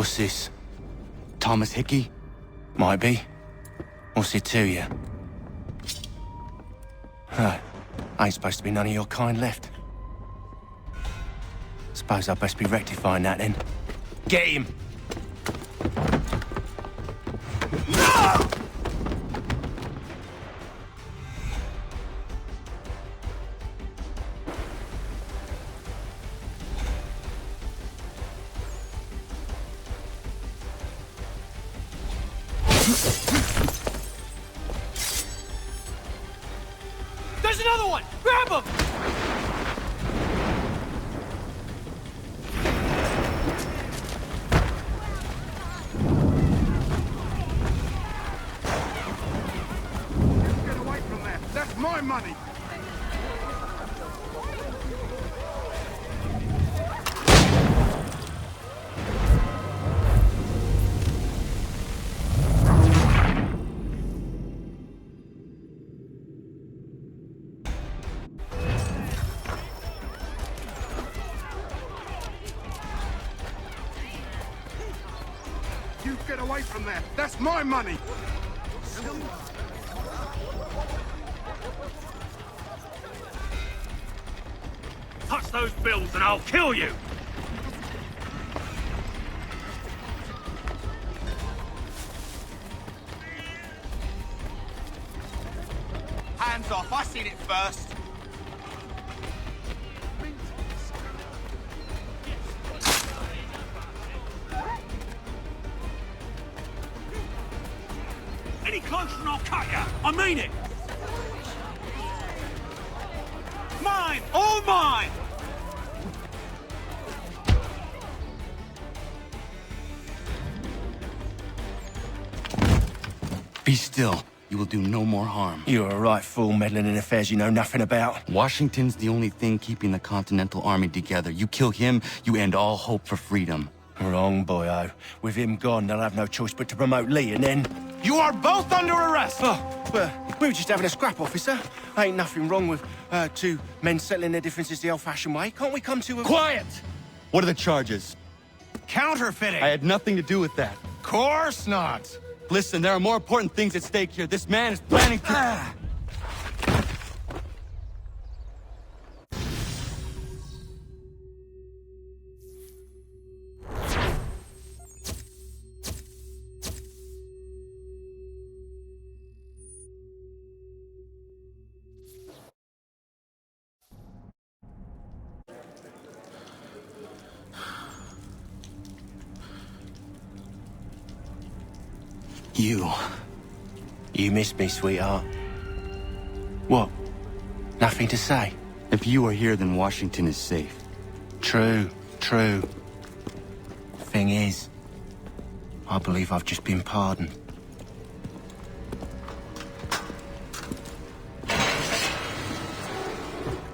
What's this? Thomas Hickey? Might be. What's it to you? Huh. Ain't supposed to be none of your kind left. Suppose I'd best be rectifying that then. Get him! No! There's another one! Grab him! Get away from there! That's my money! You get away from there! That's my money! Touch those bills and I'll kill you! Hands off, I seen it first. Any closer and I'll cut you! I mean it! Mine! All mine! Be still. You will do no more harm. You're a right fool meddling in affairs you know nothing about. Washington's the only thing keeping the Continental Army together. You kill him, you end all hope for freedom. Wrong, boyo. With him gone, they'll have no choice but to promote Lee, and then... You are both under arrest! Oh, well, we were just having a scrap, officer. Ain't nothing wrong with two men settling their differences the old-fashioned way. Can't we come to a... Quiet! What are the charges? Counterfeiting! I had nothing to do with that. Course not! Listen, there are more important things at stake here. This man is planning to... You missed me, sweetheart. What? Nothing to say? If you are here, then Washington is safe. True. Thing is, I believe I've just been pardoned.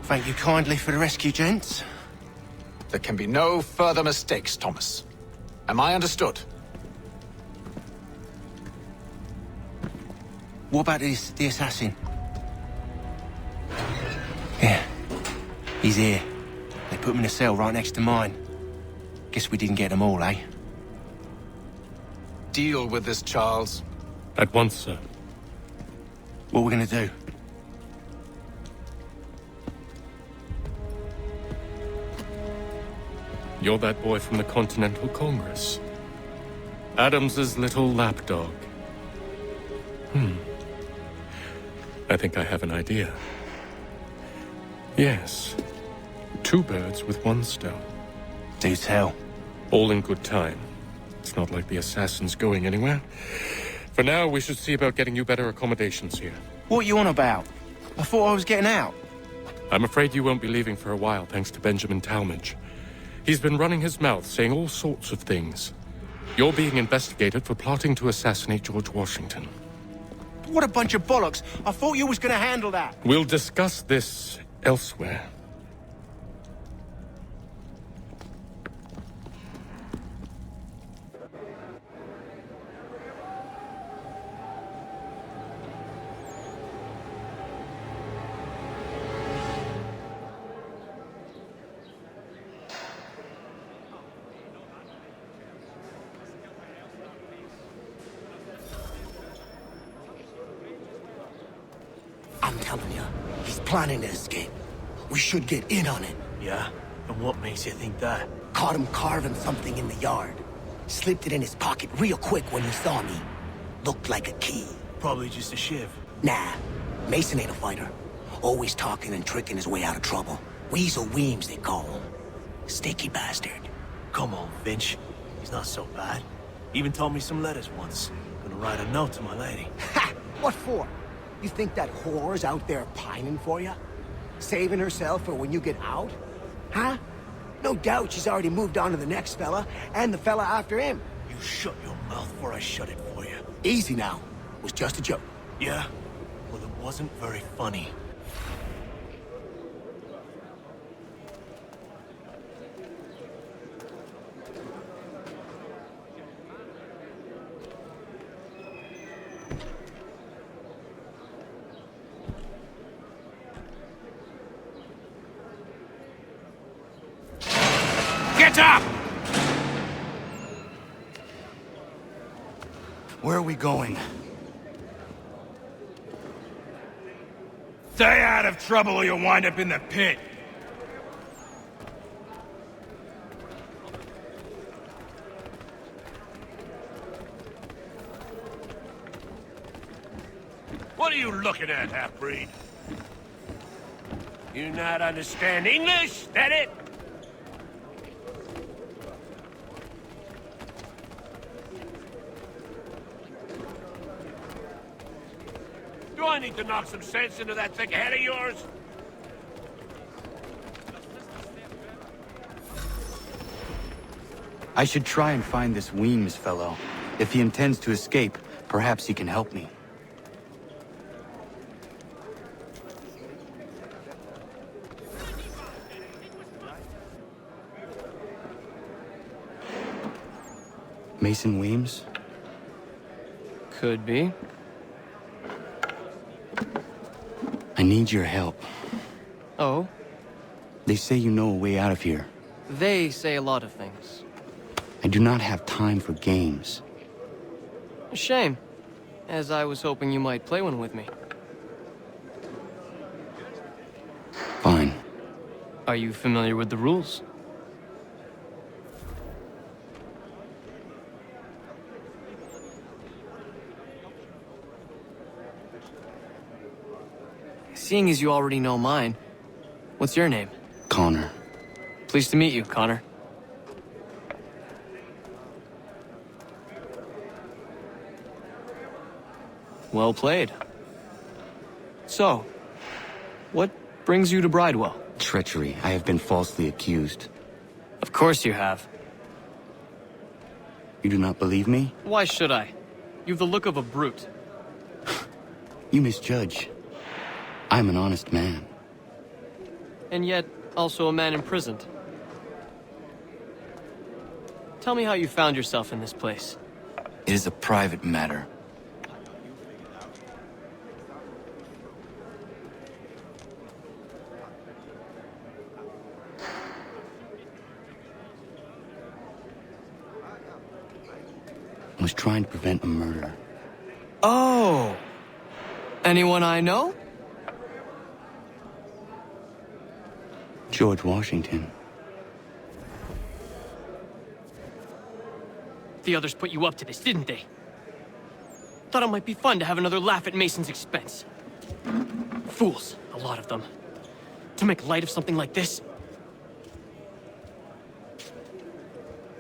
Thank you kindly for the rescue, gents. There can be no further mistakes, Thomas. Am I understood? What about the assassin? Yeah, he's here. They put him in a cell right next to mine. Guess we didn't get them all, eh? Deal with this, Charles. At once, sir. What we're gonna do? You're that boy from the Continental Congress. Adams's little lapdog. I think I have an idea. Yes. Two birds with one stone. Do tell. All in good time. It's not like the assassin's going anywhere. For now, we should see about getting you better accommodations here. What you on about? I thought I was getting out. I'm afraid you won't be leaving for a while, thanks to Benjamin Talmadge. He's been running his mouth, saying all sorts of things. You're being investigated for plotting to assassinate George Washington. What a bunch of bollocks. I thought you was gonna handle that. We'll discuss this elsewhere. I'm telling you, he's planning to escape. We should get in on it. Yeah? And what makes you think that? Caught him carving something in the yard. Slipped it in his pocket real quick when he saw me. Looked like a key. Probably just a shiv. Nah, Mason ain't a fighter. Always talking and tricking his way out of trouble. Weasel Weems, they call him. Sticky bastard. Come on, Finch. He's not so bad. Even taught me some letters once. Gonna write a note to my lady. Ha! What for? You think that whore's out there pining for you? Saving herself for when you get out? Huh? No doubt she's already moved on to the next fella, and the fella after him. You shut your mouth before I shut it for you. Easy now. Was just a joke. Yeah? Well, it wasn't very funny. Get up! Where are we going? Stay out of trouble or you'll wind up in the pit. What are you looking at, half-breed? You not understand English? That it? Do I need to knock some sense into that thick head of yours? I should try and find this Weems fellow. If he intends to escape, perhaps he can help me. Mason Weems? Could be. I need your help. Oh? They say you know a way out of here. They say a lot of things. I do not have time for games. A shame, as I was hoping you might play one with me. Fine. Are you familiar with the rules? Seeing as you already know mine, what's your name? Connor. Pleased to meet you, Connor. Well played. So, what brings you to Bridewell? Treachery. I have been falsely accused. Of course you have. You do not believe me? Why should I? You've the look of a brute. You misjudge. I'm an honest man. And yet, also a man imprisoned. Tell me how you found yourself in this place. It is a private matter. I was trying to prevent a murder. Oh! Anyone I know? George Washington. The others put you up to this, didn't they? Thought it might be fun to have another laugh at Mason's expense. Fools, a lot of them. To make light of something like this.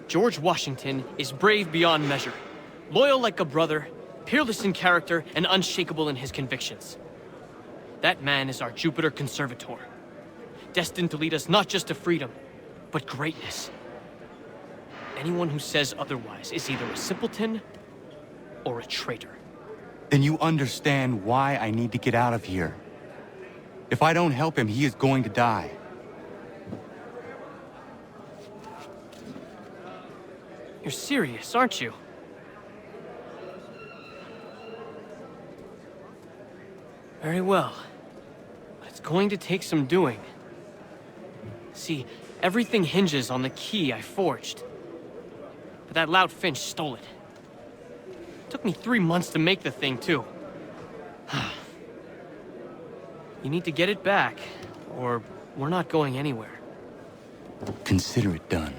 George Washington is brave beyond measure, loyal like a brother, peerless in character, and unshakable in his convictions. That man is our Jupiter Conservator, destined to lead us not just to freedom, but greatness. Anyone who says otherwise is either a simpleton or a traitor. Then you understand why I need to get out of here. If I don't help him, he is going to die. You're serious, aren't you? Very well. But it's going to take some doing. See, everything hinges on the key I forged. But that lout Finch stole it. Took me 3 months to make the thing, too. You need to get it back, or we're not going anywhere. Consider it done.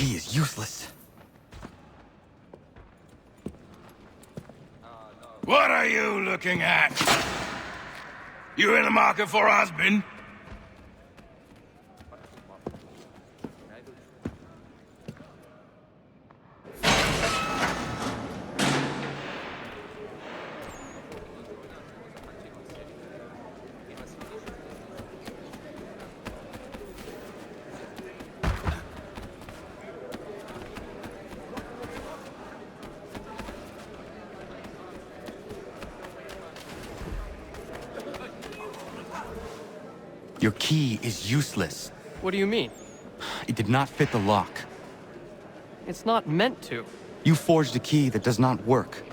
key is useless. What are you looking at? You in the market for a husband? Your key is useless. What do you mean? It did not fit the lock. It's not meant to. You forged a key that does not work.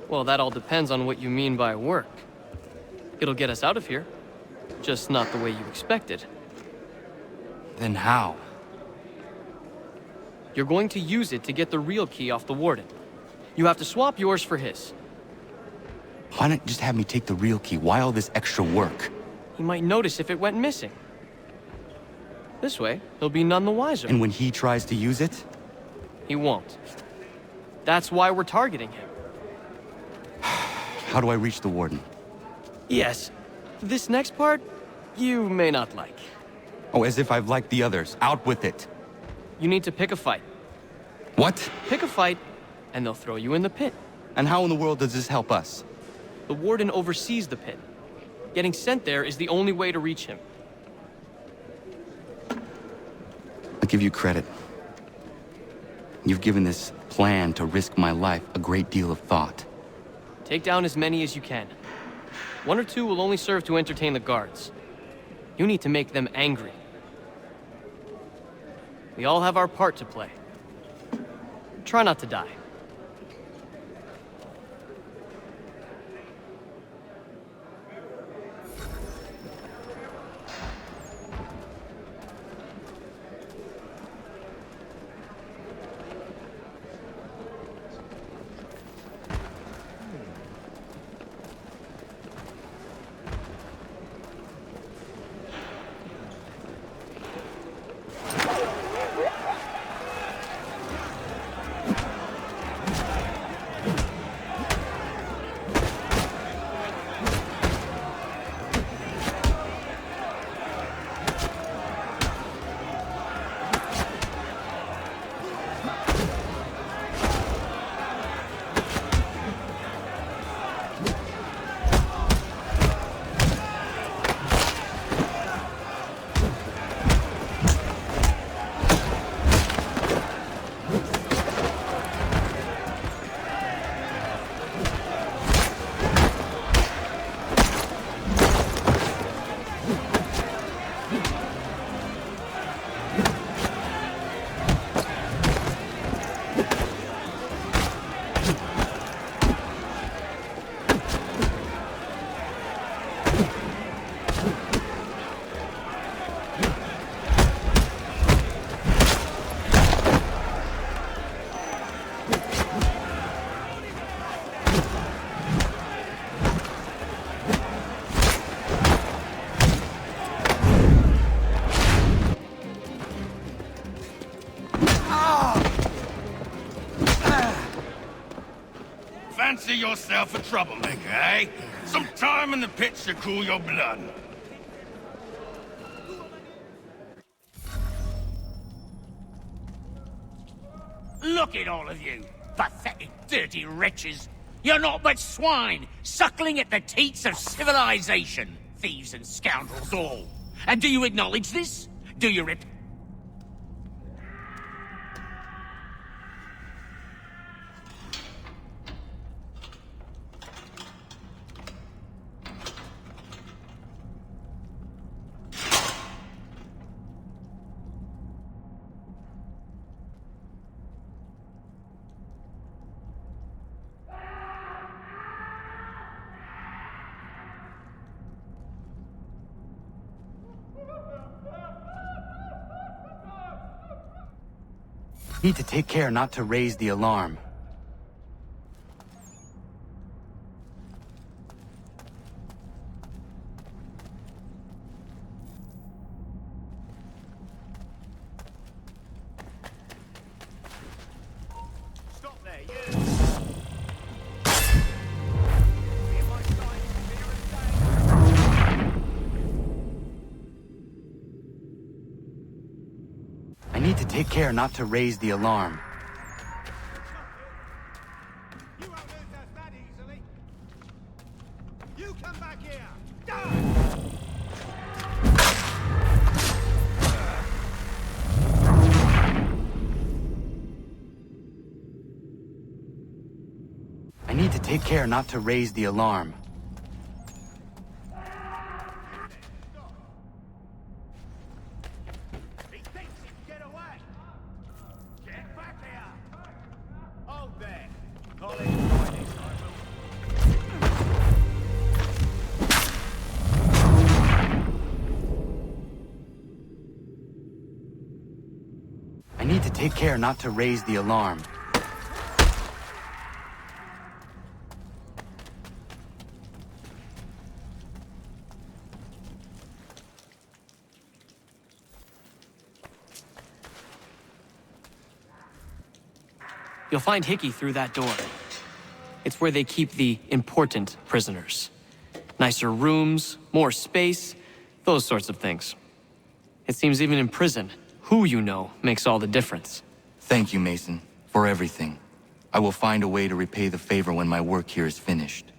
Well, that all depends on what you mean by work. It'll get us out of here. Just not the way you expected. Then how? You're going to use it to get the real key off the Warden. You have to swap yours for his. Why not just have me take the real key? Why all this extra work? He might notice if it went missing. This way, he'll be none the wiser. And when he tries to use it? He won't. That's why we're targeting him. How do I reach the Warden? Yes. This next part, you may not like. Oh, as if I've liked the others. Out with it. You need to pick a fight. What? Pick a fight, and they'll throw you in the pit. And how in the world does this help us? The Warden oversees the pit. Getting sent there is the only way to reach him. I'll give you credit. You've given this plan to risk my life a great deal of thought. Take down as many as you can. One or two will only serve to entertain the guards. You need to make them angry. We all have our part to play. Try not to die. Fancy yourself a troublemaker, eh? Some time in the pits to cool your blood. Look at all of you, pathetic, dirty wretches. You're not but swine, suckling at the teats of civilization. Thieves and scoundrels all. And do you acknowledge this? Do you rip... Need to take care not to raise the alarm. take care not to raise the alarm. You won't lose us that easily. You come back here. Die! I need to take care not to raise the alarm. He thinks he can get away. Get back here. Hold there. I'll enjoy this, I will. I need to take care not to raise the alarm. You'll find Hickey through that door. It's where they keep the important prisoners. Nicer rooms, more space, those sorts of things. It seems even in prison, who you know makes all the difference. Thank you, Mason, for everything. I will find a way to repay the favor when my work here is finished.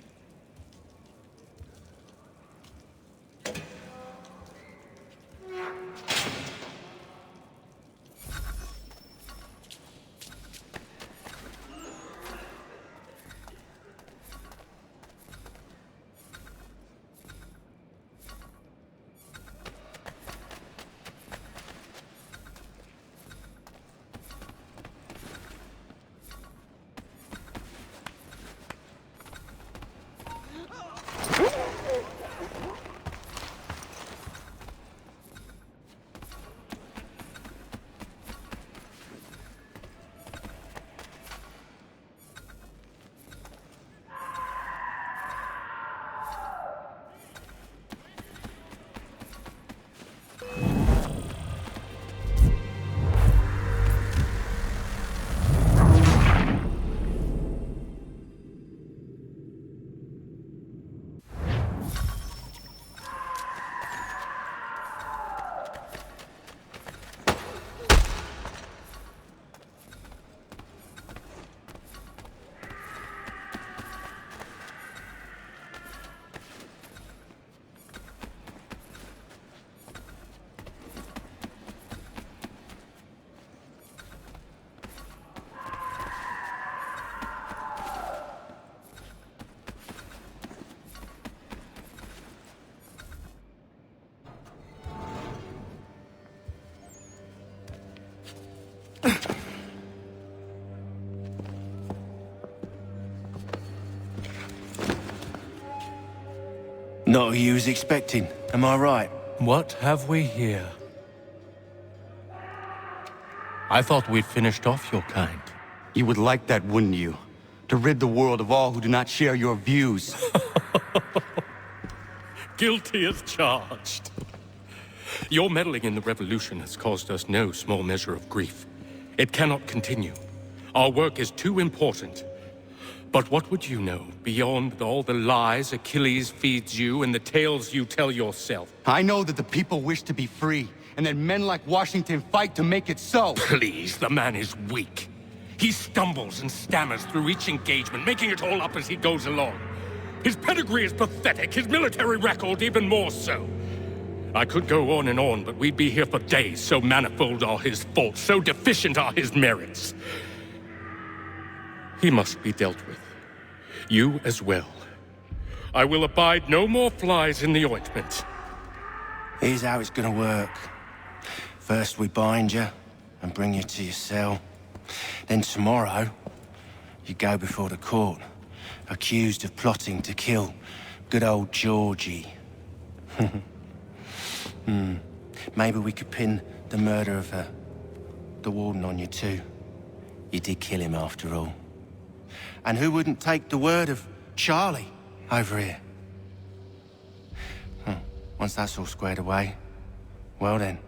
Not who you was expecting, am I right? What have we here? I thought we'd finished off your kind. You would like that, wouldn't you? To rid the world of all who do not share your views. Guilty as charged. Your meddling in the revolution has caused us no small measure of grief. It cannot continue. Our work is too important. But what would you know beyond all the lies Achilles feeds you and the tales you tell yourself? I know that the people wish to be free, and that men like Washington fight to make it so. Please, the man is weak. He stumbles and stammers through each engagement, making it all up as he goes along. His pedigree is pathetic, his military record even more so. I could go on and on, but we'd be here for days, so manifold are his faults, so deficient are his merits. He must be dealt with. You as well. I will abide no more flies in the ointment. Here's how it's gonna work. First we bind you and bring you to your cell. Then tomorrow, you go before the court, accused of plotting to kill good old Georgie. Maybe we could pin the murder of the warden on you too. You did kill him after all. And who wouldn't take the word of Charlie over here? Once that's all squared away, well then.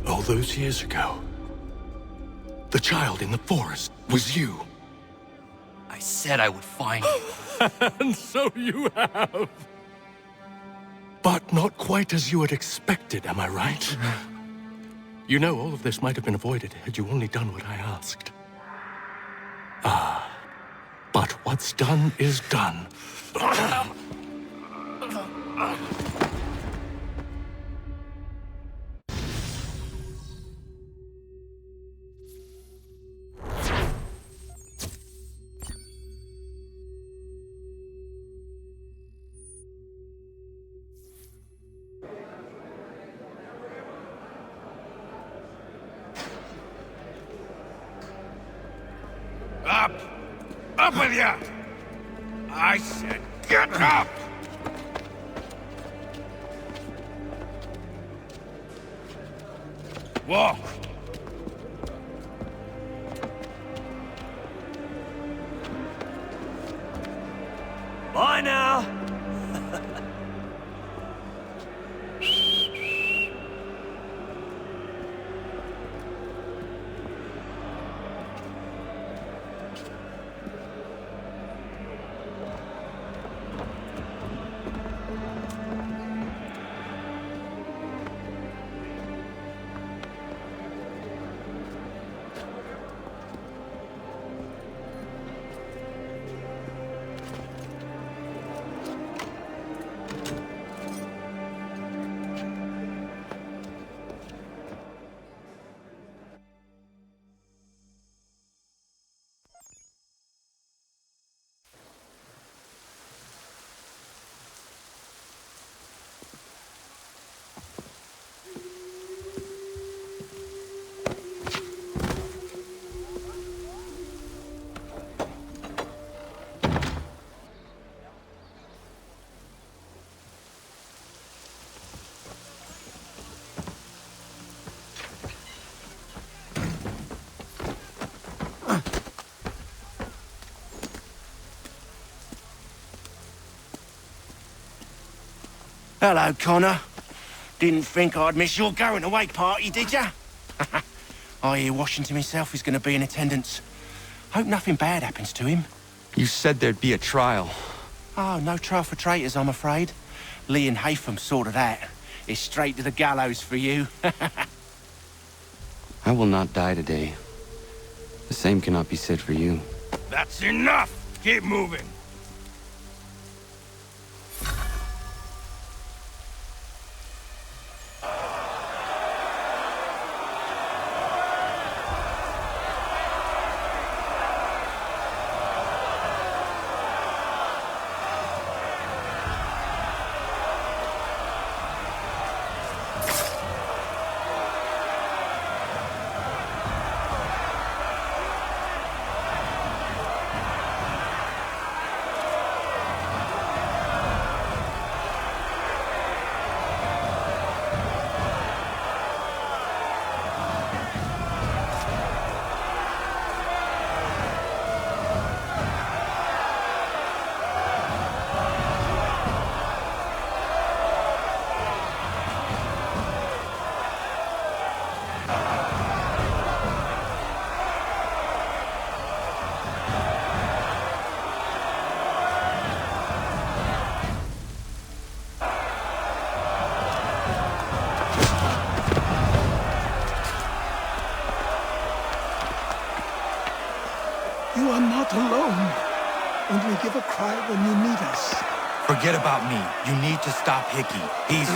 All those years ago, the child in the forest was you. I said I would find you. And so you have. But not quite as you had expected, am I right? You know, all of this might have been avoided had you only done what I asked. But what's done is done. Up! Up with you! I said get up! Walk! Bye now. Hello, Connor. Didn't think I'd miss your going-away party, did ya? I hear Washington himself is going to be in attendance. Hope nothing bad happens to him. You said there'd be a trial. Oh, no trial for traitors, I'm afraid. Lee and Haytham sorted that. It's straight to the gallows for you. I will not die today. The same cannot be said for you. That's enough! Keep moving! You are not alone. Only give a cry when you need us. Forget about me. You need to stop Hickey. He's...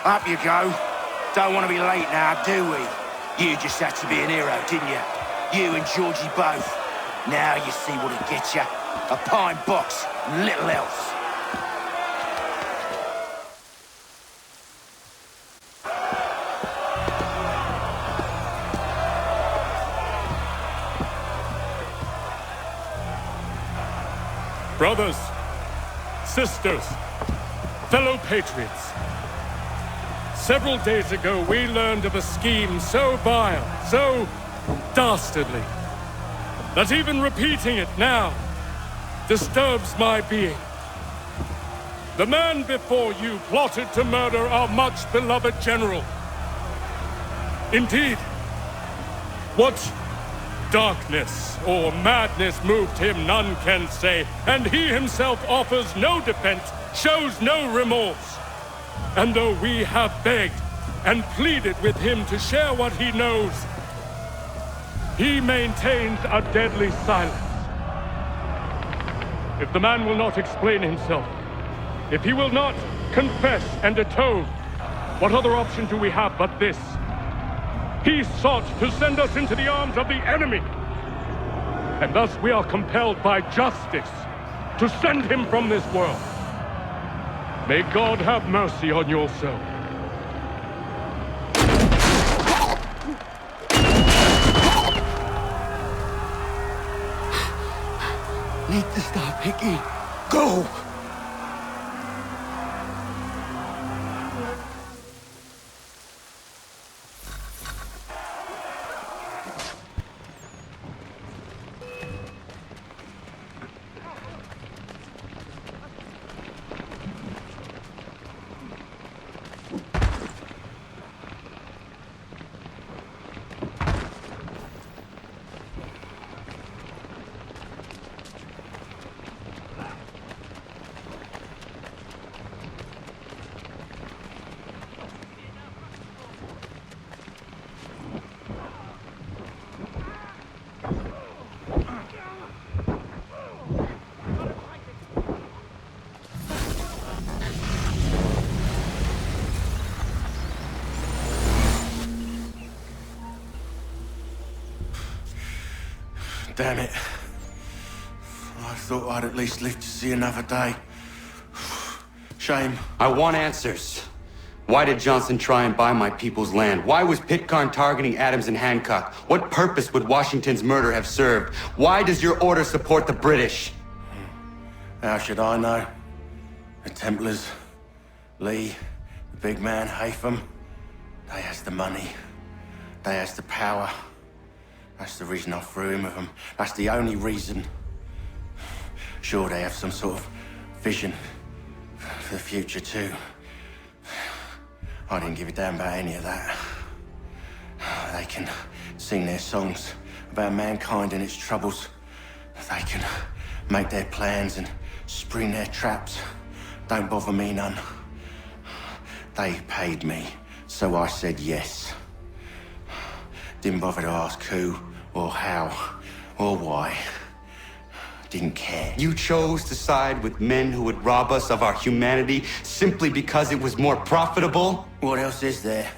Up you go. Don't want to be late now, do we? You just had to be an hero, didn't you? You and Georgie both. Now you see what it gets you. A pine box, little else. Brothers, sisters, fellow patriots. Several days ago, we learned of a scheme so vile, so dastardly, that even repeating it now disturbs my being. The man before you plotted to murder our much-beloved general. Indeed, what Darkness or madness moved him, none can say, and he himself offers no defense, shows no remorse. And though we have begged and pleaded with him to share what he knows, he maintains a deadly silence. If the man will not explain himself, if he will not confess and atone, what other option do we have but this? He sought to send us into the arms of the enemy. And thus we are compelled by justice to send him from this world. May God have mercy on your soul. Need to stop, Hickey. Go! Damn it. I thought I'd at least live to see another day. Shame. I want answers. Why did Johnson try and buy my people's land? Why was Pitcairn targeting Adams and Hancock? What purpose would Washington's murder have served? Why does your order support the British? How should I know? The Templars, Lee, the big man, Haytham, they has the money. They has the power. That's the reason I threw in with them. That's the only reason. Sure, they have some sort of vision for the future too. I didn't give a damn about any of that. They can sing their songs about mankind and its troubles. They can make their plans and spring their traps. Don't bother me none. They paid me, so I said yes. Didn't bother to ask who, or how, or why. Didn't care. You chose to side with men who would rob us of our humanity simply because it was more profitable? What else is there?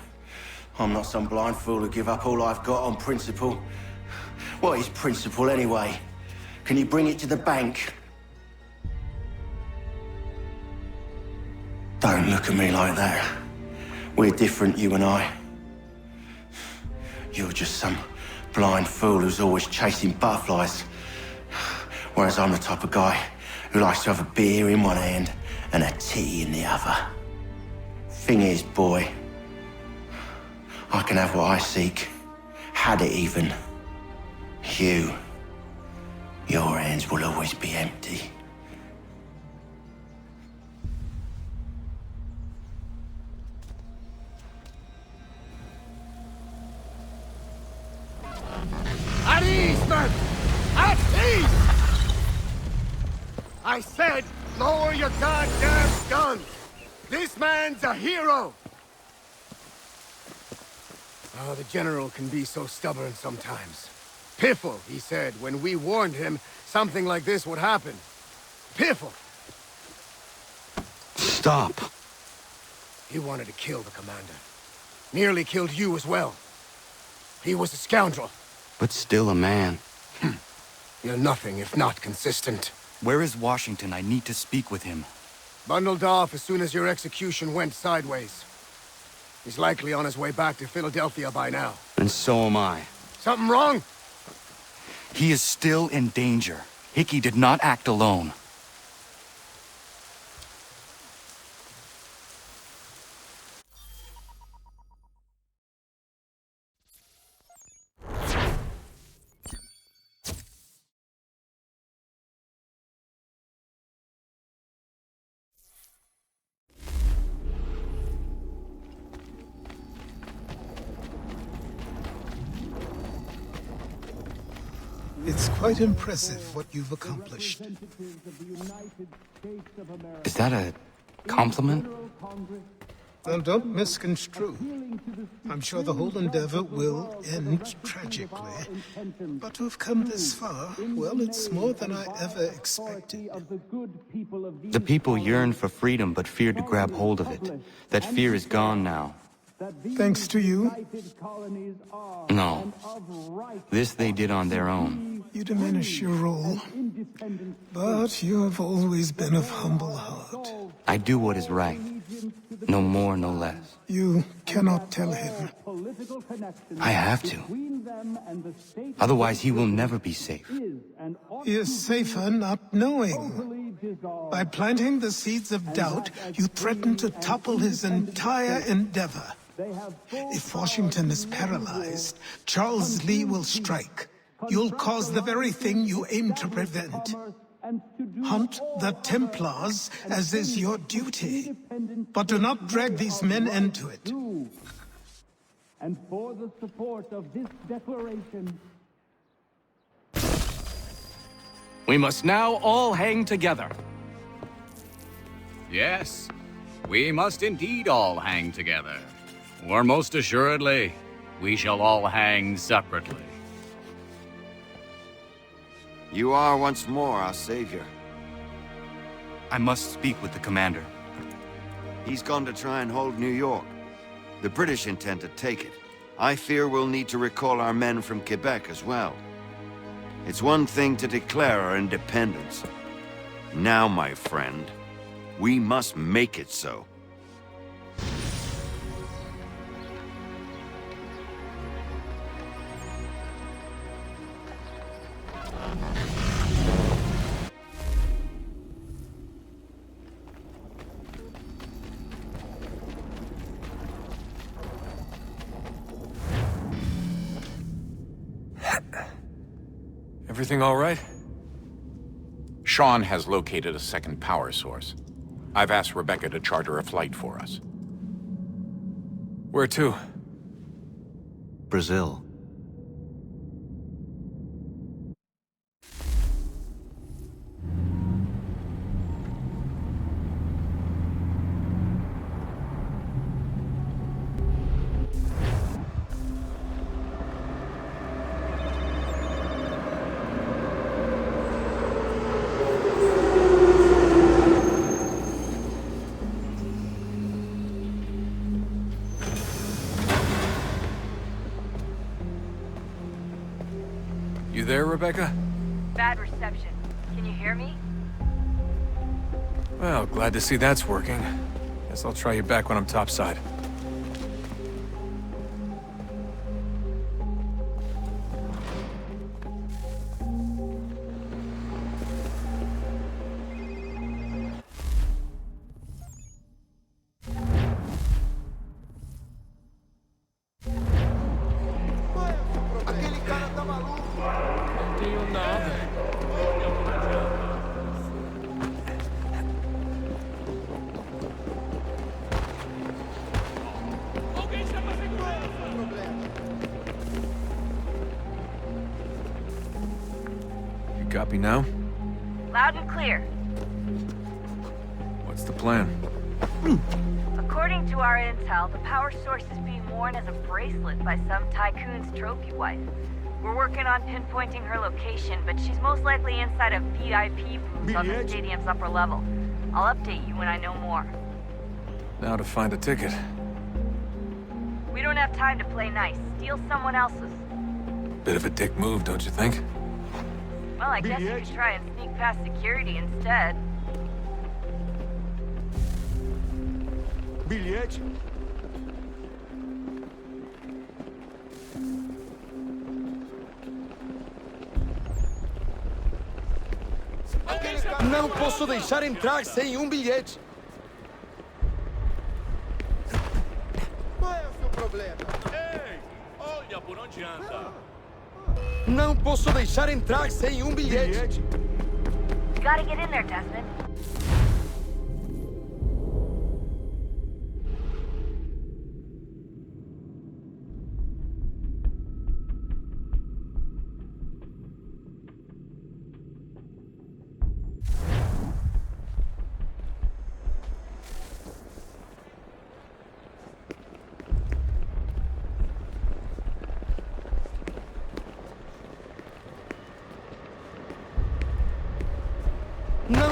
I'm not some blind fool who give up all I've got on principle. What is principle anyway? Can you bring it to the bank? Don't look at me like that. We're different, you and I. You're just some blind fool who's always chasing butterflies. Whereas I'm the type of guy who likes to have a beer in one hand and a tea in the other. Thing is, boy, I can have what I seek. Had it even. Your hands will always be empty. At ease, men! At ease! I said, lower your goddamn guns! This man's a hero! Oh, the General can be so stubborn sometimes. Piffle, he said, when we warned him something like this would happen. Piffle! Stop. He wanted to kill the commander. Nearly killed you as well. He was a scoundrel. But still a man. You're nothing if not consistent. Where is Washington? I need to speak with him. Bundled off as soon as your execution went sideways. He's likely on his way back to Philadelphia by now. And so am I. Something wrong? He is still in danger. Hickey did not act alone. It's quite impressive what you've accomplished. Is that a compliment? Now, don't misconstrue. I'm sure the whole endeavor will end tragically. But to have come this far, well, it's more than I ever expected. The people yearned for freedom but feared to grab hold of it. That fear is gone now. Thanks to you? No. This they did on their own. You diminish your role. But you have always been of humble heart. I do what is right. No more, no less. You cannot tell him. I have to. Otherwise, he will never be safe. He is safer not knowing. By planting the seeds of doubt, you threaten to topple his entire endeavor. If Washington is paralyzed, Charles Lee will strike. You'll cause the very thing you aim to prevent. Hunt the Templars, as is your duty. But do not drag these men into it. And for the support of this declaration, We must now all hang together. Yes, we must indeed all hang together. Or most assuredly, we shall all hang separately. You are once more our savior. I must speak with the commander. He's gone to try and hold New York. The British intend to take it. I fear we'll need to recall our men from Quebec as well. It's one thing to declare our independence. Now, my friend, we must make it so. Everything all right? Sean has located a second power source. I've asked Rebecca to charter a flight for us. Where to? Brazil. You there, Rebecca? Bad reception. Can you hear me? Well, glad to see that's working. Guess I'll try you back when I'm topside. Copy now? Loud and clear. What's the plan? According to our intel, the power source is being worn as a bracelet by some tycoon's trophy wife. We're working on pinpointing her location, but she's most likely inside a VIP booth on the stadium's upper level. I'll update you when I know more. Now to find a ticket. We don't have time to play nice. Steal someone else's. Bit of a dick move, don't you think? Well, I guess you could try and sneak past security instead. Bilhete? Não posso deixar entrar sem bilhete. qual é o seu problema? Ei, olha por onde anda. Não posso deixar entrar sem bilhete. You gotta get in there, Desmond.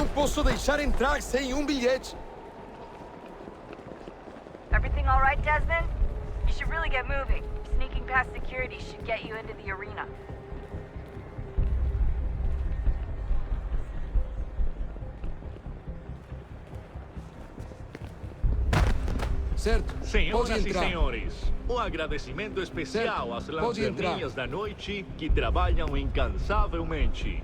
Não posso deixar entrar sem bilhete. Everything all right, Desmond? You should really get moving. Sneaking past security should get you into the arena. Certo. Senhoras e senhores, um agradecimento especial às lanterninhas da noite que trabalham incansavelmente.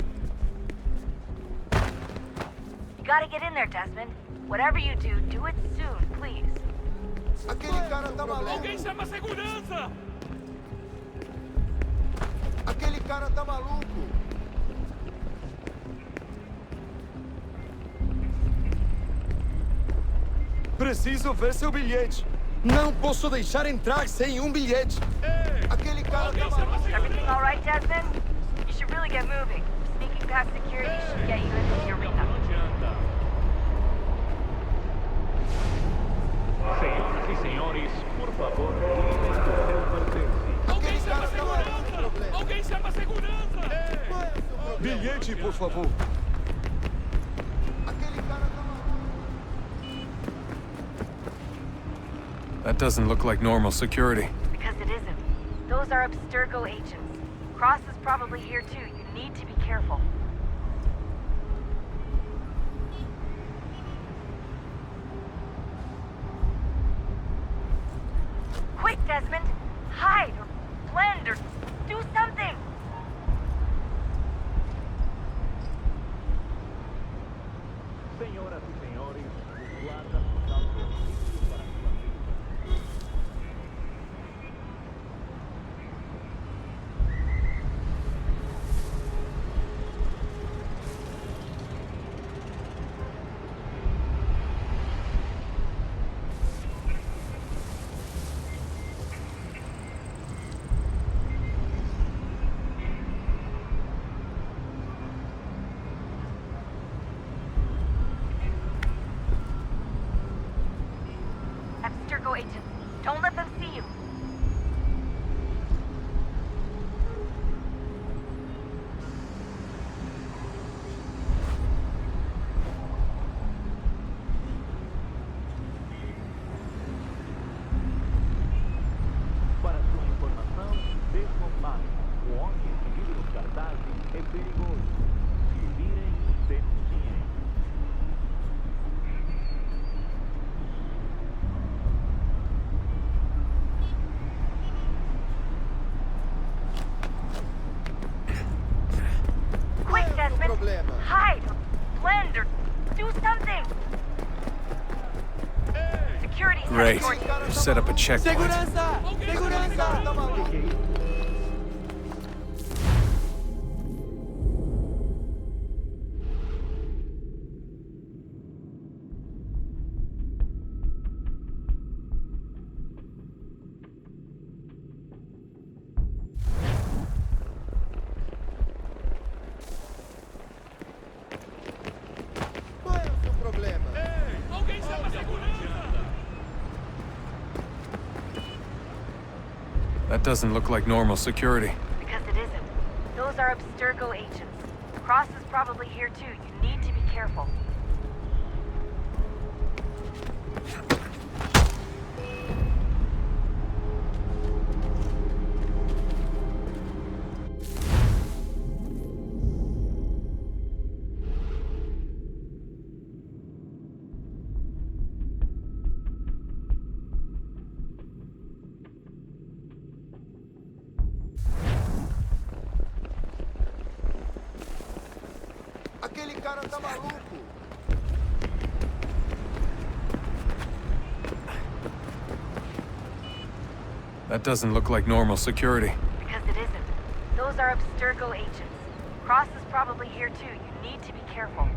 You gotta get in there, Desmond. Whatever you do it soon, please. Aquele cara tá maluco. Alguém chama a segurança! Aquele cara tá maluco. Preciso ver seu bilhete. Não posso deixar entrar sem bilhete. Aquele cara tá maluco. Everything all right, Desmond? You should really get moving. Sneaking past security should get you into the arena. Senhoras e senhores, por favor, cuidem do seu pertence. Alguém chama a segurança! Alguém chama a segurança! Bilhete, por favor. That doesn't look like normal security. Because it isn't. Those are Abstergo agents. Cross is probably here too. You need to be careful. Quick, Desmond! Hide or blend or do something! Senhoras e senhores, os guardas estão reunidos para Abstergo agents. Don't let them see you. Para sua informação, desmontar. O homem exibido nos cartazes é perigoso. Se virem, denunciem. Quick, Desmond! Hide or blend or do something! Security's Great. headed toward you. We've set up a checkpoint. Segurança! Segurança! Qual é o seu problema? Alguém chama a segurança! That doesn't look like normal security. Because it isn't. Those are Abstergo agents. Cross is probably here too. You need to be careful. Aquele cara tá maluco. That doesn't look like normal security. Because it isn't. Those are Abstergo agents. Cross is probably here too. You need to be careful.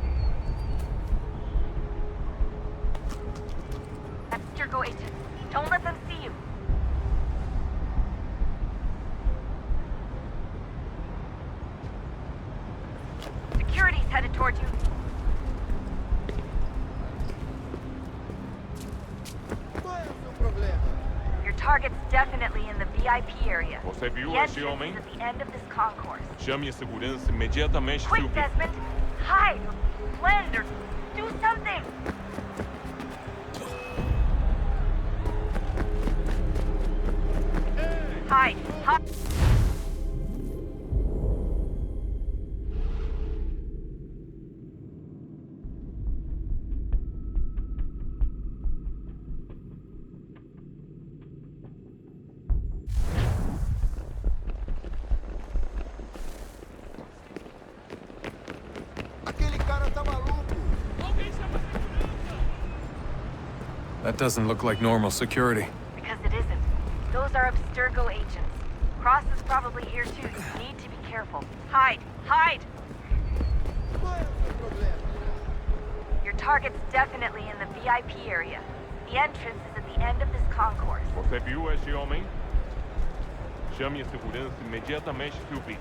Abstergo agents. Don't let them see you. Security's headed toward you. Qual é o seu problema? Your target's definitely in the VIP area. Você viu The esse entrance homem? is at the end of this concourse. Chame a segurança imediatamente, Quick, Silvio. Desmond! Hide! blend or do something! Hide. Hide. That doesn't look like normal security. Because it isn't. Those are Abstergo agents. Cross is probably here too. You need to be careful. Hide! Hide! Your target's definitely in the VIP area. The entrance is at the end of this concourse. Você viu esse homem? Chame a segurança imediatamente, Sylvie.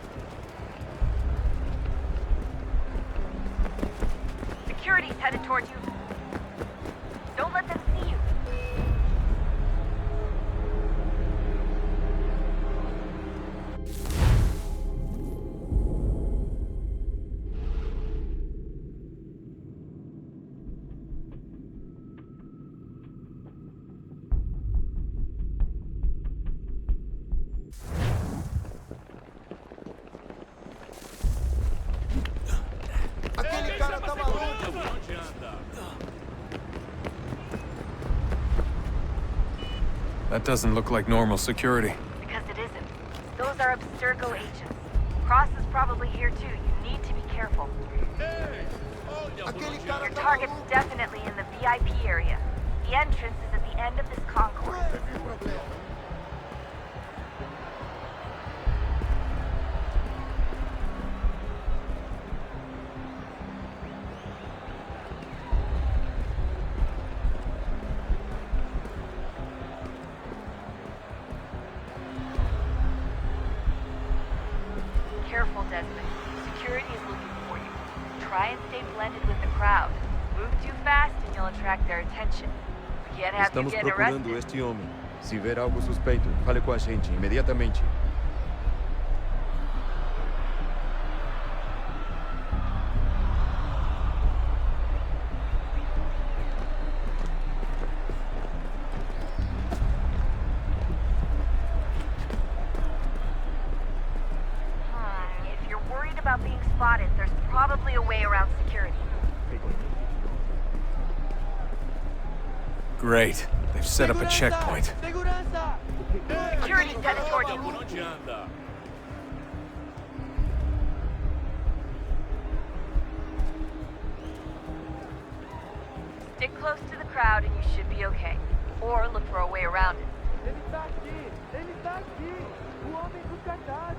Security's headed towards you. Don't let them see you. That doesn't look like normal security. Because it isn't. Those are Abstergo agents. Cross is probably here too. You need to be careful. Your target's definitely in the VIP area. The entrance is at the end of this concourse. Careful, Desmond. Security is looking for you. Try and stay blended with the crowd. Move too fast and you'll attract their attention. We can't have you Estamos get procurando arrested. este homem. Se ver algo suspeito, fale com a gente imediatamente. If you're worried about being spotted, there's probably a way around security. Great. They've set up a checkpoint. Security's headed towards you. Stick close to the crowd and you should be okay. Or look for a way around it. Ele tá aqui! Ele tá aqui! O homem dos cartazes!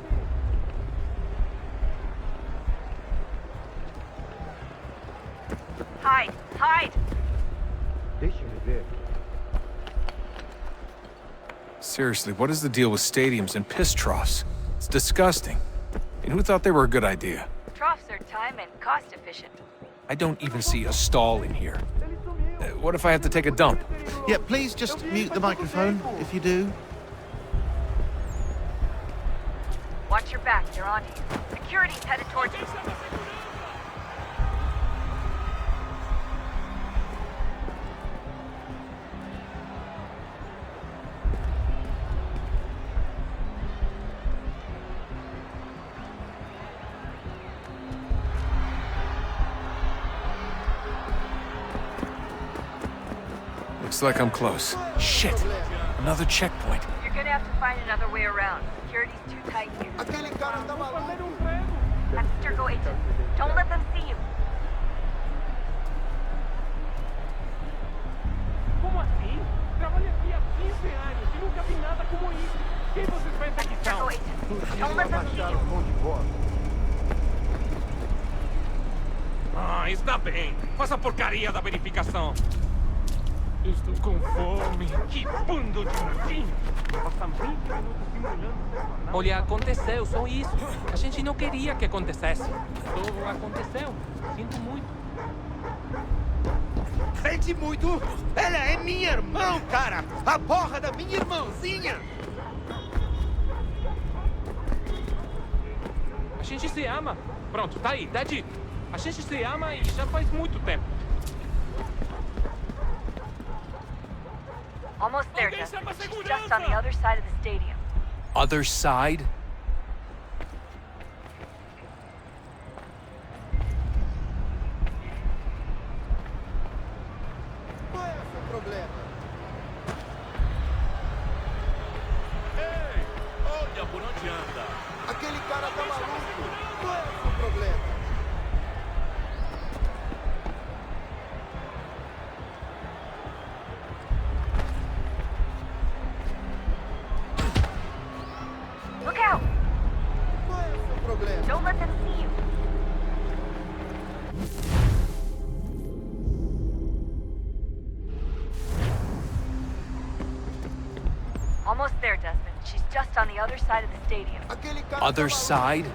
Hide! Hide! Deixe-me ver. Seriously, what is the deal with stadiums and piss troughs? It's disgusting. And who thought they were a good idea? Troughs are time and cost efficient. I don't even see a stall in here. What if I have to take a dump? Yeah, please just mute the microphone, if you do. Watch your back, they're on you. Security's headed towards you. Looks like I'm close. Shit! Another checkpoint. You're gonna have to find another way around. Security's too tight here. Abstergo agent. Don't let them see you. Como assim? Trabalho aqui há 15 anos e nunca vi nada como isso. Quem vocês pensam que são? Abstergo agent. Don't let them see you. Ah, está bem. Faça a porcaria da verificação. Estou com fome. Que bando de ratinho. Passam 20 minutos simulando. Olha, aconteceu, só isso. A gente não queria que acontecesse. Só aconteceu. Sinto muito. Sente muito? Ela é minha irmã, cara! A porra da minha irmãzinha! A gente se ama. Pronto, tá aí, tá dito. A gente se ama e já faz muito tempo. Almost there, Desmond. She's just on the other side of the stadium. Other side? Qual é o seu problema? Ei, olha por onde anda. Aquele cara tá maluco. Qual é o seu problema? Look out! Qual é o seu problema? Don't let them see you. Almost there, Desmond. She's just on the other side of the stadium. Other side?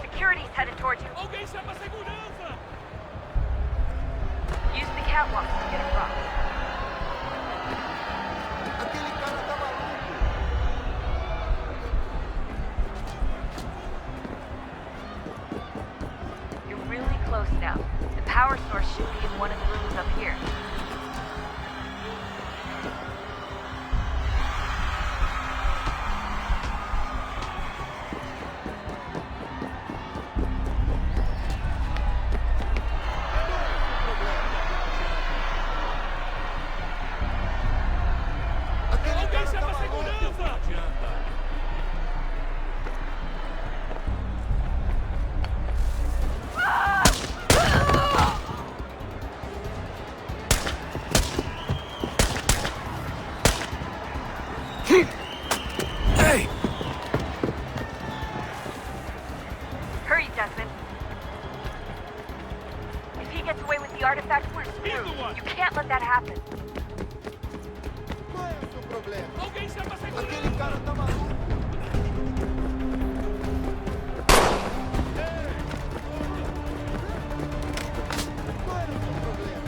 Security's headed towards you. Alguém chama a segurança! Use the catwalk to get across. Aquele cara tá maluco. You're really close now. The power source should be in one of the rooms up here. Alguém chama a segurança! Hey! Hurry, Desmond. If he gets away with the artifact, we're screwed. You can't let that happen. Qual é o seu problema? Alguém chama a segurança! Aquele cara tá maluco. Qual é o seu problema?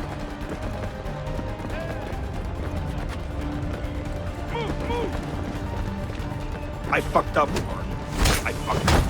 I fucked up, Mark. I fucked up.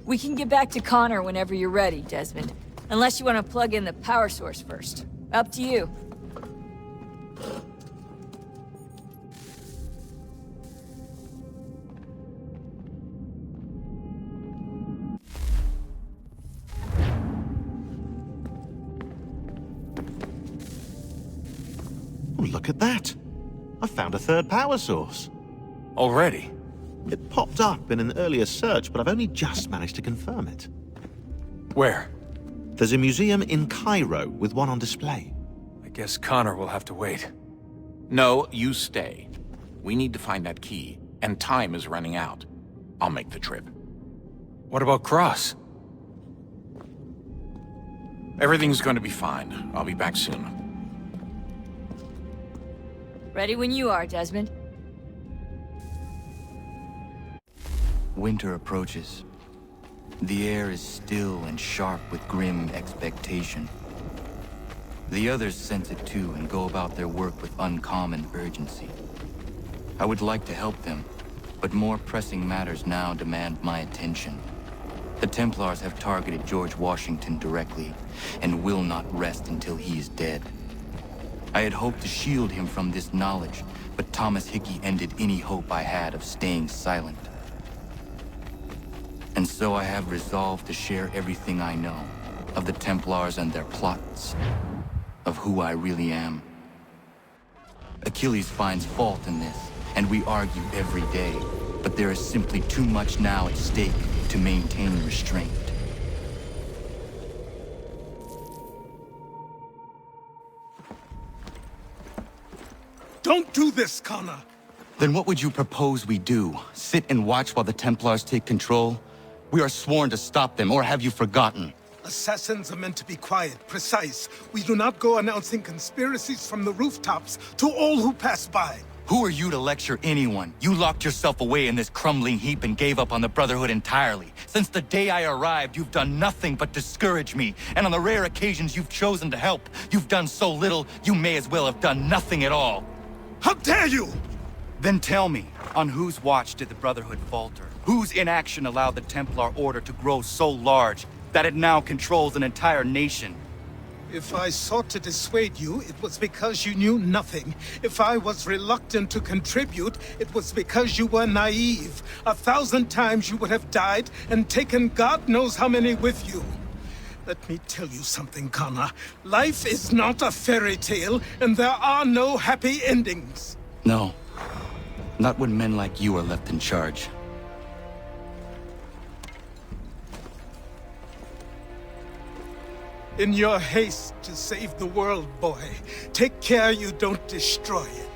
We can get back to Connor whenever you're ready, Desmond. Unless you want to plug in the power source first. Up to you. Oh, look at that. I found a third power source. Already? It popped up in an earlier search, but I've only just managed to confirm it. Where? There's a museum in Cairo with one on display. I guess Connor will have to wait. No, you stay. We need to find that key, and time is running out. I'll make the trip. What about Cross? Everything's going to be fine. I'll be back soon. Ready when you are, Desmond. Winter approaches. The air is still and sharp with grim expectation. The others sense it too and go about their work with uncommon urgency. I would like to help them, but more pressing matters now demand my attention. The Templars have targeted George Washington directly, and will not rest until he is dead. I had hoped to shield him from this knowledge, but Thomas Hickey ended any hope I had of staying silent. And so I have resolved to share everything I know of the Templars and their plots, of who I really am. Achilles finds fault in this, and we argue every day, but there is simply too much now at stake to maintain restraint. Don't do this, Connor! Then what would you propose we do? Sit and watch while the Templars take control? We are sworn to stop them, or have you forgotten? Assassins are meant to be quiet, precise. We do not go announcing conspiracies from the rooftops to all who pass by. Who are you to lecture anyone? You locked yourself away in this crumbling heap and gave up on the Brotherhood entirely. Since the day I arrived, you've done nothing but discourage me. And on the rare occasions you've chosen to help, you've done so little, you may as well have done nothing at all. How dare you! Then tell me, on whose watch did the Brotherhood falter? Whose inaction allowed the Templar Order to grow so large that it now controls an entire nation? If I sought to dissuade you, it was because you knew nothing. If I was reluctant to contribute, it was because you were naive. 1,000 times you would have died and taken God knows how many with you. Let me tell you something, Connor. Life is not a fairy tale, and there are no happy endings. No. Not when men like you are left in charge. In your haste to save the world, boy, take care you don't destroy it.